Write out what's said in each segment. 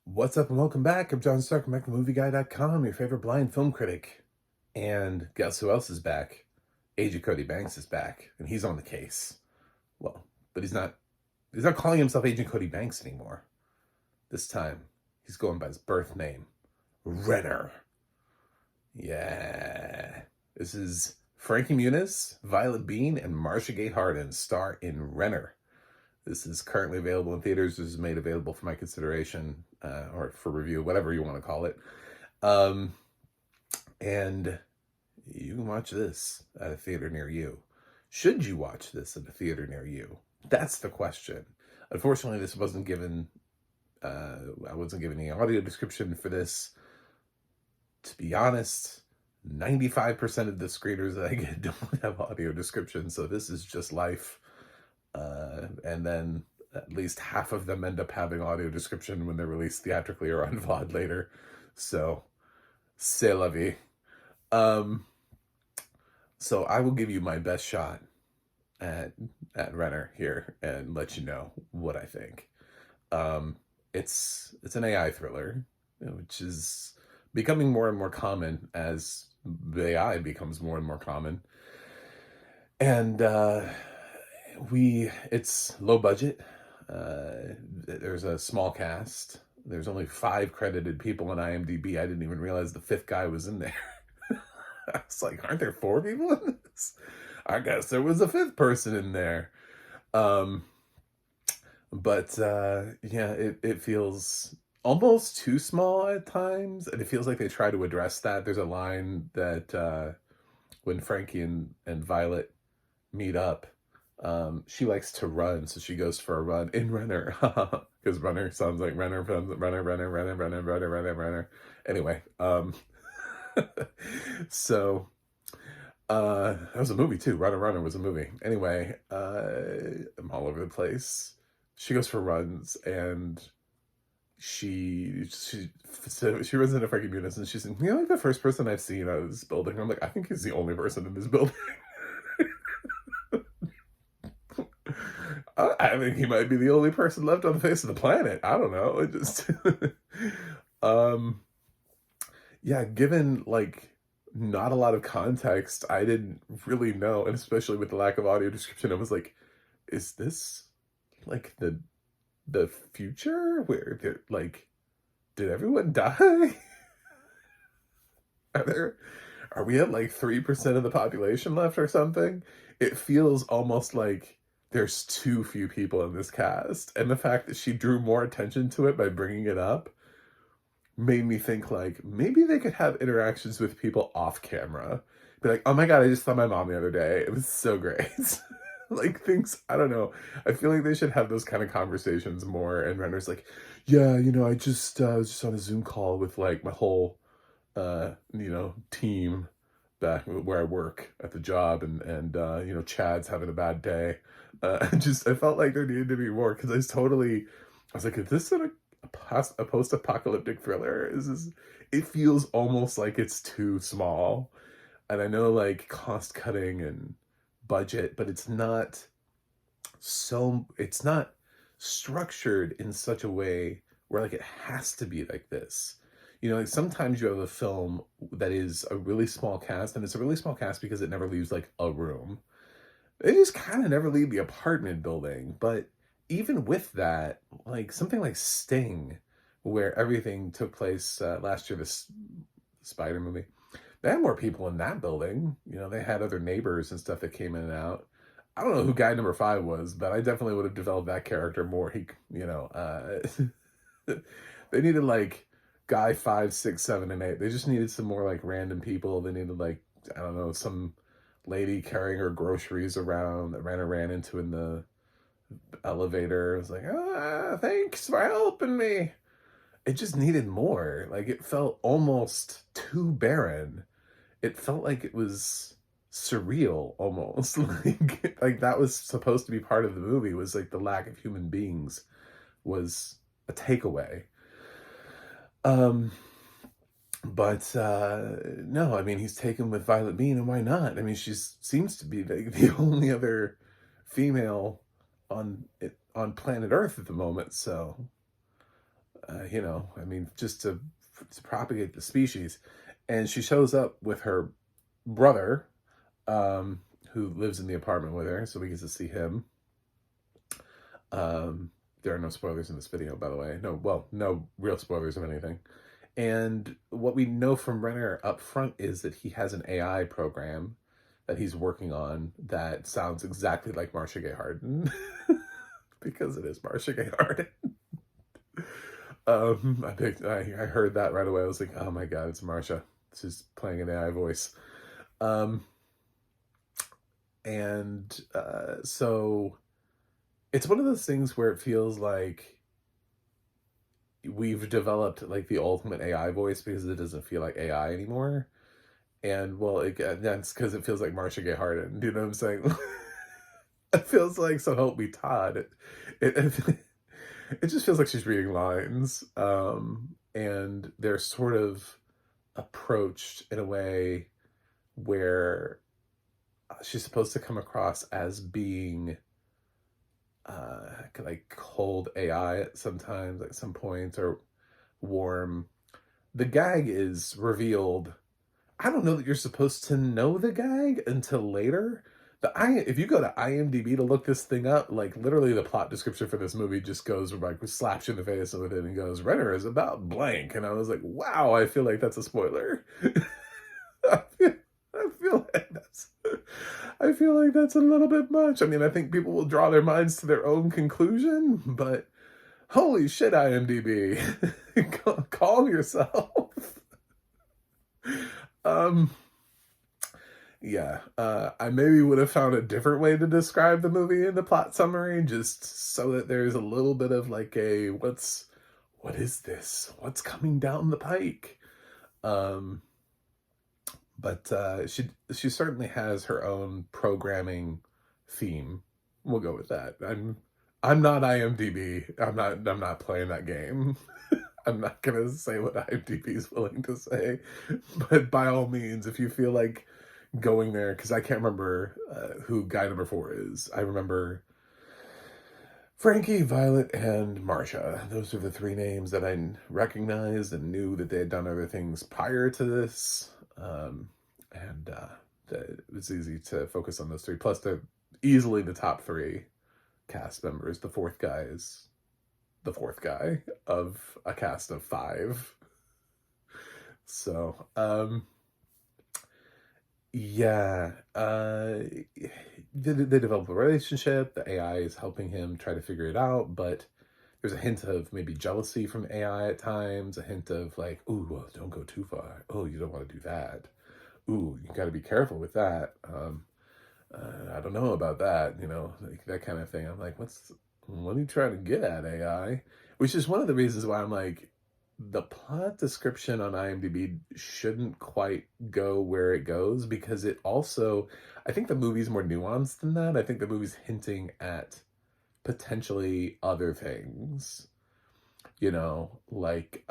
What's up and welcome back. I'm John Stark. I'm back from MovieGuy.com, your favorite blind film critic. And guess who else is back? Agent Cody Banks is back, and he's on the case. Well, but he's not calling himself Agent Cody Banks anymore. This time, he's going by his birth name, Renner. Yeah. This is Frankie Muniz, Violet Bean, and Marcia Gay Harden star in Renner. This is currently available in theaters. This is made available for my consideration or for review, whatever you want to call it. And you can watch this at a theater near you. Should you watch this at a theater near you? That's the question. Unfortunately, this wasn't given. I wasn't given any audio description for this. To be honest, 95% of the screeners that I get don't have audio description, so this is just life. And then at least half of them end up having audio description when they're released theatrically or on VOD later. So, c'est la vie. So I will give you my best shot at Renner here and let you know what I think. It's an AI thriller, which is becoming more and more common as the AI becomes more and more common. And it's low budget. There's a small cast. There's only 5 credited people on IMDb. I didn't even realize the 5th guy was in there. I was like, aren't there 4 people in this? I guess there was a 5th person in there. But yeah, it feels almost too small at times, and it feels like they try to address that. There's a line that when Frankie and Violet meet up, she likes to run, so she goes for a run in Renner, because Renner sounds like Renner, Renner. Anyway, so that was a movie too. Runner was a movie. Anyway, I'm all over the place. She goes for runs, and she runs into Frankie Muniz, and she's like the first person I've seen out of this building. I'm like, I think he's the only person in this building. I think he might be the only person left on the face of the planet. I don't know. It just, yeah, given like not a lot of context, I didn't really know, and especially with the lack of audio description, I was like, is this like the future where they're like, did everyone die? Are we at like 3% of the population left or something? It feels almost like there's too few people in this cast. And the fact that she drew more attention to it by bringing it up made me think like maybe they could have interactions with people off camera. Be like, oh my God, I just saw my mom the other day. It was so great. Like things, I don't know. I feel like they should have those kind of conversations more. And Renner's like, yeah, I just was just on a Zoom call with like my whole team back where I work at the job, and Chad's having a bad day. I felt like there needed to be more, because I was like, is this a post-apocalyptic thriller? It feels almost like it's too small. And I know like cost cutting and budget, but it's not structured in such a way where like it has to be like this. Like sometimes you have a film that is a really small cast, and it's a really small cast because it never leaves like a room. They just kind of never leave the apartment building. But even with that, like something like Sting, where everything took place last year, this Spider movie, they had more people in that building. They had other neighbors and stuff that came in and out. I don't know who guy number 5 was, but I definitely would have developed that character more. They needed like guy 5, 6, 7, and 8. They just needed some more like random people. They needed like, I don't know, some lady carrying her groceries around that ran into in the elevator. It was like, thanks for helping me. It just needed more. Like it felt almost too barren. It felt like it was surreal almost. like that was supposed to be part of the movie, was like the lack of human beings was a takeaway. But no, I mean, he's taken with Violet Bean, and why not? I mean, she seems to be the only other female on planet Earth at the moment, so I mean, just to propagate the species. And she shows up with her brother, um, who lives in the apartment with her, so we get to see him. There are no spoilers in this video, by the way. No, well, no real spoilers of anything. And what we know from Renner up front is that he has an AI program that he's working on that sounds exactly like Marcia Gay Harden. Because it is Marcia Gay Harden. I heard that right away. I was like, oh my god, it's Marcia. She's playing an AI voice. Um, so it's one of those things where it feels like we've developed like the ultimate AI voice because it doesn't feel like AI anymore. And well, that's because it feels like Marcia Gay Harden. Do you know what I'm saying? It feels like So Help Me Todd. It it just feels like she's reading lines. And they're sort of approached in a way where she's supposed to come across as being like cold AI at sometimes, at some points, or warm. The gag is revealed. I don't know that you're supposed to know the gag until later. If you go to IMDb to look this thing up, like literally the plot description for this movie just goes like slaps you in the face with it and goes, Renner is about blank. And I was like, wow, I feel like that's a spoiler. I feel like that's a little bit much. I mean, I think people will draw their minds to their own conclusion, but holy shit, IMDb. Calm yourself. Um, yeah, I maybe would have found a different way to describe the movie in the plot summary, just so that there's a little bit of like what is this? What's coming down the pike? But she certainly has her own programming theme. We'll go with that. I'm not IMDb. I'm not playing that game. I'm not gonna say what IMDb is willing to say, but by all means, if you feel like going there, because I can't remember who guy number 4 is. I remember Frankie, Violet, and Marcia. Those are the 3 names that I recognized and knew that they had done other things prior to this. And it was easy to focus on those 3. Plus, they're easily the top 3 cast members. The 4th guy is the 4th guy of a cast of 5. So, yeah, they develop a relationship. The AI is helping him try to figure it out, but there's a hint of maybe jealousy from AI at times, a hint of like, ooh, well, don't go too far. Oh, you don't want to do that. Ooh, you got to be careful with that. I don't know about that, like that kind of thing. I'm like, what are you trying to get at, AI? Which is one of the reasons why I'm like, the plot description on IMDb shouldn't quite go where it goes, because it also, I think the movie's more nuanced than that. I think the movie's hinting at potentially other things, like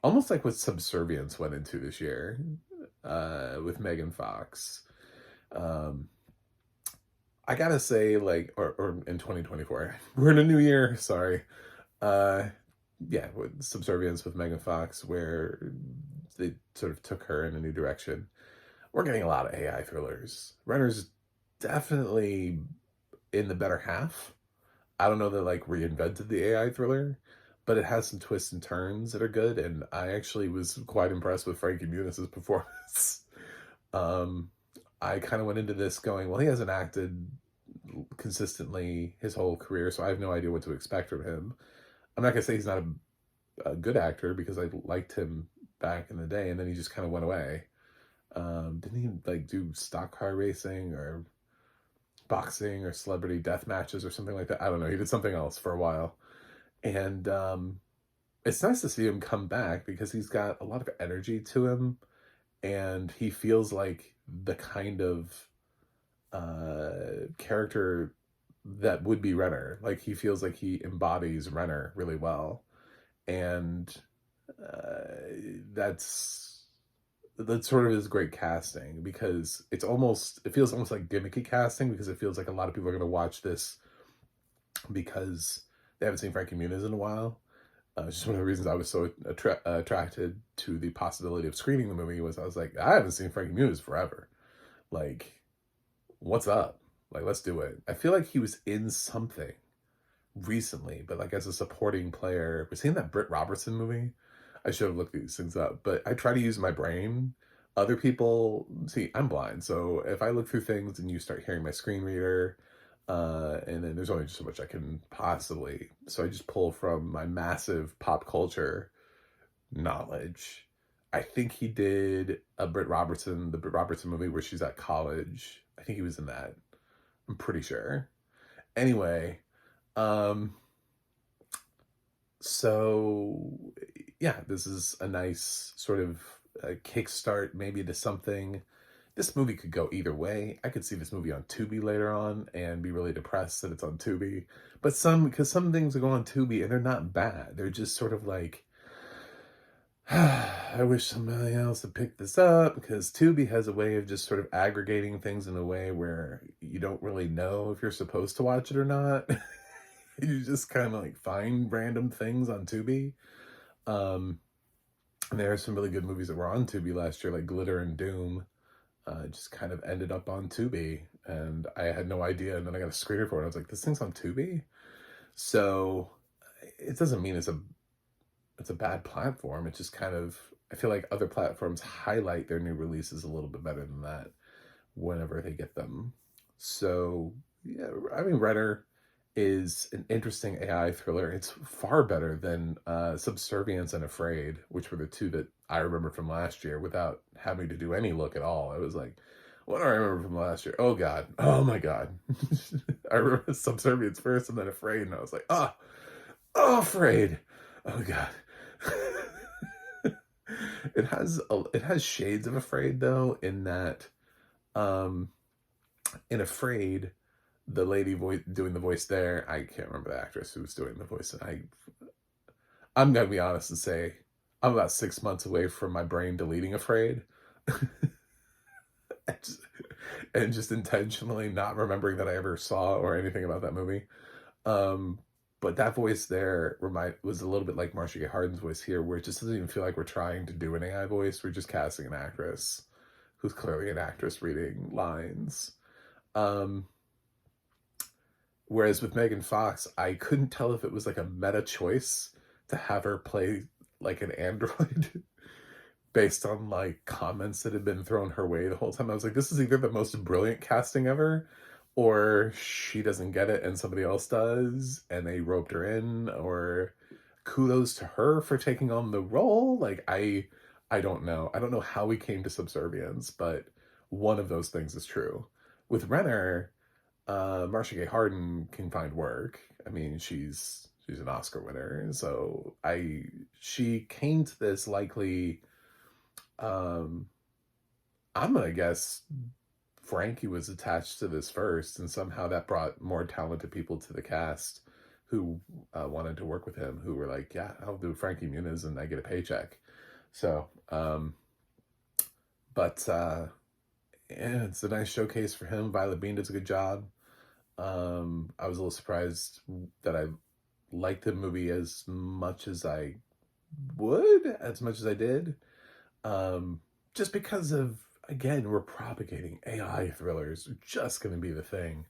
almost like what Subservience went into this year with Megan Fox. I gotta say, like, or in 2024, we're in a new year, sorry. Yeah, with Subservience with Megan Fox, where they sort of took her in a new direction. We're getting a lot of AI thrillers. Renner's definitely in the better half. I don't know that like reinvented the AI thriller, but it has some twists and turns that are good, and I actually was quite impressed with Frankie Muniz's performance. I kind of went into this going, well, he hasn't acted consistently his whole career, so I have no idea what to expect from him. I'm not gonna say he's not a good actor, because I liked him back in the day, and then he just kind of went away. Didn't he like do stock car racing or boxing or celebrity death matches or something like that? I don't know. He did something else for a while. And it's nice to see him come back, because he's got a lot of energy to him, and he feels like the kind of character that would be Renner. Like, he feels like he embodies Renner really well. And that's sort of his great casting, because it feels almost like gimmicky casting, because it feels like a lot of people are going to watch this because they haven't seen Frankie Muniz in a while. It's just one of the reasons I was so attracted to the possibility of screening the movie was I was like, I haven't seen Frankie Muniz forever. Like, what's up? Like, let's do it. I feel like he was in something recently, but like as a supporting player. Was he in that Britt Robertson movie? I should have looked these things up, but I try to use my brain. Other people, see, I'm blind, so if I look through things and you start hearing my screen reader, and then there's only so much I can possibly, so I just pull from my massive pop culture knowledge. I think he did the Britt Robertson movie where she's at college. I think he was in that. I'm pretty sure. Anyway, um, so yeah, this is a nice sort of kickstart maybe to something. This movie could go either way. I could see this movie on Tubi later on and be really depressed that it's on Tubi. But because some things go on Tubi and they're not bad. They're just sort of like, I wish somebody else had picked this up, because Tubi has a way of just sort of aggregating things in a way where you don't really know if you're supposed to watch it or not. You just kind of like find random things on Tubi. Um, and there are some really good movies that were on Tubi last year, like Glitter and Doom. Just kind of ended up on Tubi, and I had no idea. And then I got a screener for it. I was like, "This thing's on Tubi," so it doesn't mean it's a bad platform. It's just kind of, I feel like other platforms highlight their new releases a little bit better than that whenever they get them. So yeah, I mean, Renner is an interesting AI thriller. It's far better than Subservience and Afraid, which were the two that I remember from last year without having to do any look at all. I was like, what do I remember from last year? Oh God. Oh my God. I remember Subservience first and then Afraid, and I was like, oh, Afraid. Oh God. It has shades of Afraid though, in that um in Afraid, the lady doing the voice there, I can't remember the actress who was doing the voice. And I'm gonna be honest and say I'm about 6 months away from my brain deleting Afraid. and, just, and just intentionally not remembering that I ever saw or anything about that movie. Um, but that voice there was a little bit like Marcia Gay Harden's voice here, where it just doesn't even feel like we're trying to do an AI voice. We're just casting an actress who's clearly an actress reading lines. Um, Whereas with Megan Fox, I couldn't tell if it was like a meta choice to have her play like an android based on like comments that had been thrown her way the whole time. I was like, this is either the most brilliant casting ever, or she doesn't get it and somebody else does and they roped her in, or kudos to her for taking on the role. Like I don't know. I don't know how we came to Subservience, but one of those things is true. With Renner, Marcia Gay Harden can find work. I mean, she's an Oscar winner, so she came to this likely. Um, I'm gonna guess Frankie was attached to this first, and somehow that brought more talented people to the cast who wanted to work with him, who were like, "Yeah, I'll do Frankie Muniz, and I get a paycheck." So, but yeah, it's a nice showcase for him. Violet Bean does a good job. I was a little surprised that I liked the movie as much as I as much as I did. Just because of, again, we're propagating AI thrillers. They're just going to be the thing.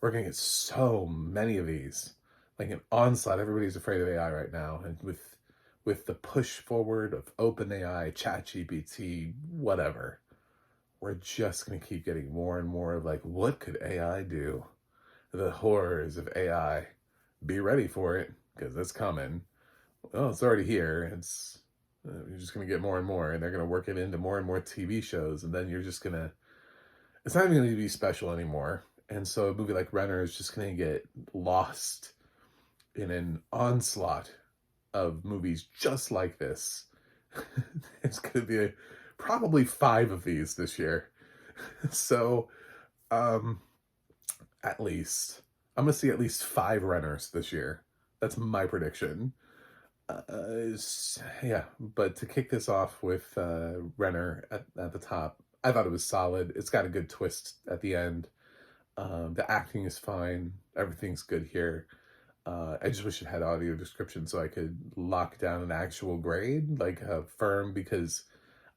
We're going to get so many of these. Like an onslaught. Everybody's afraid of AI right now. And with the push forward of OpenAI, ChatGPT, whatever, we're just going to keep getting more and more of like, what could AI do? The horrors of AI. Be ready for it, because it's coming. Well, it's already here. You're just going to get more and more, and they're going to work it into more and more TV shows, and then you're just going to, it's not even going to be special anymore. And so a movie like Renner is just going to get lost in an onslaught of movies just like this. It's going to be probably 5 of these this year. So, at least. I'm going to see at least 5 Renners this year. That's my prediction. Yeah, but to kick this off with Renner at the top, I thought it was solid. It's got a good twist at the end. The acting is fine. Everything's good here. I just wish it had audio description so I could lock down an actual grade, like a firm, because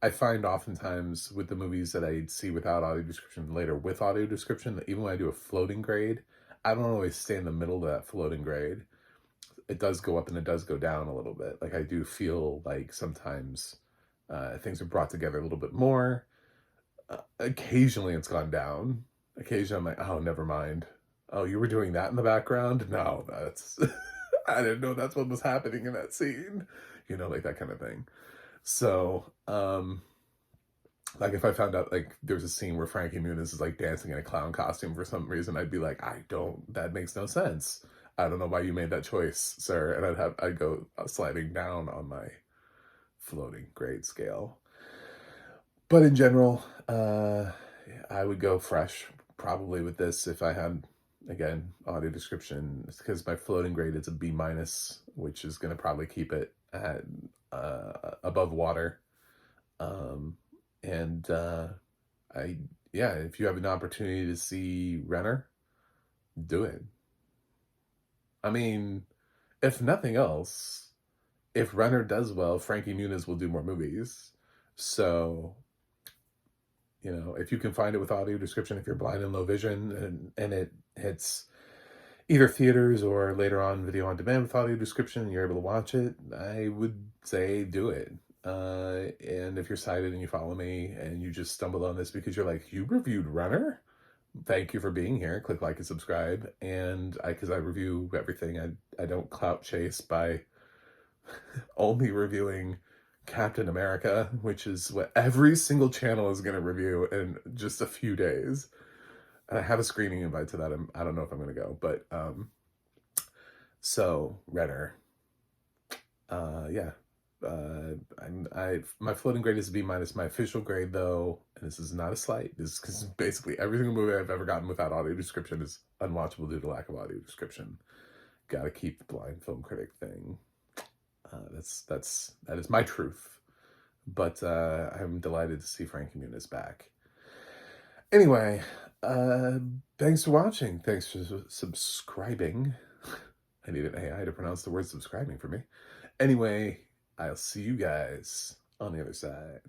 I find oftentimes with the movies that I see without audio description later with audio description, that even when I do a floating grade, I don't always stay in the middle of that floating grade. It does go up and it does go down a little bit. Like I do feel like sometimes things are brought together a little bit more. Occasionally it's gone down. Occasionally I'm like, oh, never mind. Oh, you were doing that in the background? No, that's I didn't know that's what was happening in that scene. Like that kind of thing. So, like if I found out like there's a scene where Frankie Muniz is like dancing in a clown costume for some reason, I'd be like, that makes no sense. I don't know why you made that choice, sir. And I'd go sliding down on my floating grade scale. But in general, I would go fresh probably with this if I had, again, audio description. It's because my floating grade is a B minus, which is going to probably keep it at above water. And if you have an opportunity to see Renner, do it. I mean, if nothing else, if Renner does well, Frankie Muniz will do more movies. So, if you can find it with audio description, if you're blind and low vision, and it hits either theaters or later on video on demand with audio description, and you're able to watch it, I would say do it. And if you're sighted and you follow me and you just stumbled on this because you're like, you reviewed Renner? Thank you for being here. Click like and subscribe. And because I review everything, I don't clout chase by only reviewing Captain America, which is what every single channel is going to review in just a few days. And I have a screening invite to that. I don't know if I'm going to go, but so Renner, yeah. My floating grade is a B minus. My official grade, though, and this is not a slight, this is because basically every single movie I've ever gotten without audio description is unwatchable due to lack of audio description. Gotta keep the blind film critic thing. That is my truth. But I'm delighted to see Frankie Muniz back. Anyway, thanks for watching. Thanks for subscribing. I need an AI to pronounce the word subscribing for me. Anyway, I'll see you guys on the other side.